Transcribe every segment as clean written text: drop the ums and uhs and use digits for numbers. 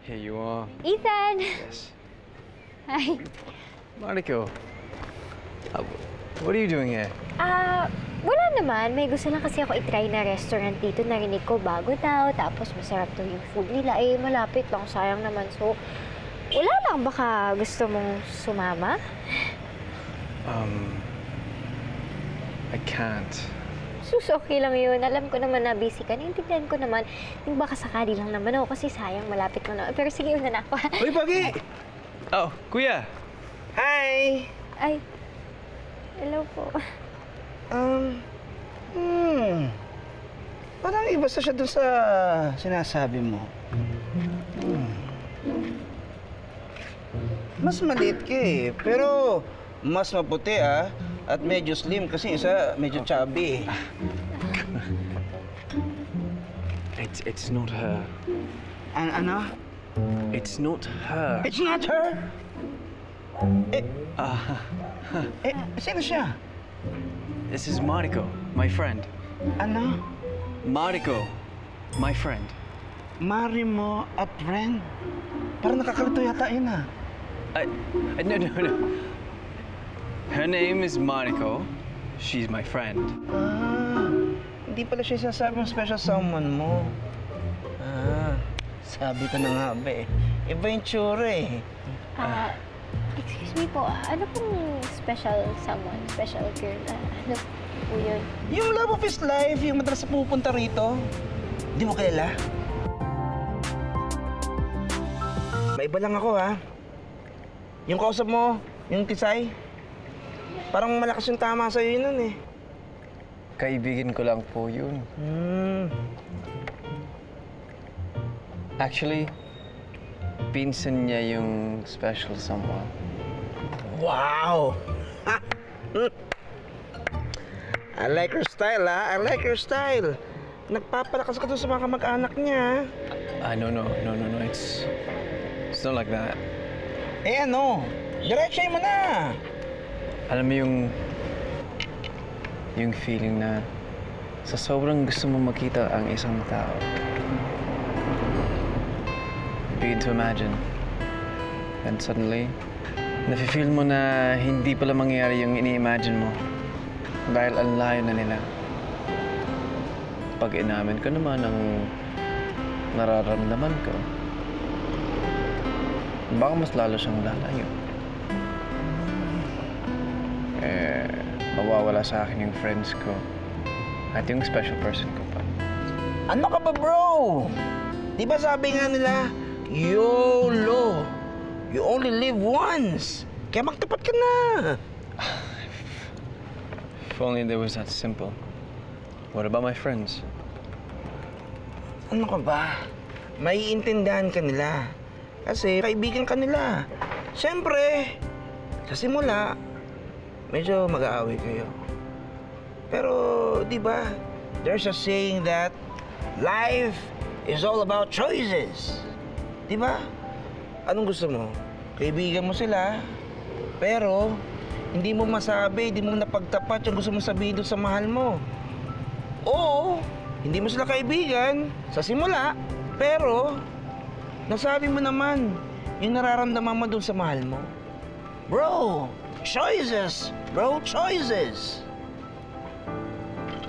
Here you are. Ethan! Yes. Hi. Mariko, what are you doing here? Wala naman. May gusto lang kasi ako itry na restaurant dito. Narinig ko bago daw, tapos masarap daw yung food nila. Eh, malapit lang. Sayang naman. So, wala lang. Baka gusto mong sumama? I can't. Sus, okay lang yun. Alam ko naman na busy ka. Naintindihan ko naman. Yung baka sakali lang naman ako kasi sayang malapit mo na. Pero sige, una na ako. Uy, Pagi! Oh, kuya! Hi! Ay, hello po. Parang iba siya dun sa sinasabi mo. Mas maliit ka eh, pero mas maputi ah. At medyo slim kasi isa medyo chubby eh. It's not her. Ano? It's not her. It's not her? Sino siya? This is Mariko, my friend. Ano? Mariko, my friend. Mari mo at friend? Parang nakakalito yata yun ah. No. Her name is Mariko. She's my friend. Hindi pala siya sasabing special someone mo. Sabi ko na nga ba eh. Iba yung tsura eh. Excuse me po. Ano pong special someone, special girl? Ano po yun? Yung love of his life, yung madalas pupunta rito. Hindi mo kilala? Maiba lang ako ha. Yung kausap mo, yung Tisay, parang malakas yung tama sa'yo nun eh. Kaibigan ko lang po yun. Actually, pinsan niya yung special someone. Wow! I like her style, ha? I like her style. Nagpapalakas ka doon sa mga kamag-anak niya. No. It's not like that. Eh ano? Diretsyo mo na! Alam mo yung feeling na sa sobrang gusto mo makita ang isang tao. Begin to imagine. And suddenly, nafe-feel mo na hindi pala mangyayari yung ini-imagine mo dahil ang layo na nila. Pag inamin ko naman ang nararamdaman ko, baka mas lalo siyang lalayo. Mawawala sa akin yung friends ko at yung special person ko pa. Ano ka ba, bro? Di ba sabi nga nila, YOLO. You only live once. Kaya magtapat ka na. If only there was that simple. What about my friends? Ano ka ba? Maiintindihan ka nila. Kasi kaibigan ka nila. Siyempre, sa simula, medyo mag-aaway kayo. Pero, di ba, there's a saying that life is all about choices. Di ba? Anong gusto mo? Kaibigan mo sila, pero hindi mo masabi, hindi mo napagtapat yung gusto mong sabihin doon sa mahal mo. Oo, hindi mo sila kaibigan sa simula, pero nasabi mo naman yung nararamdaman mo doon sa mahal mo. Bro, choices! Bro, choices!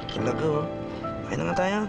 Talaga, oh. Kaya na nga tayo.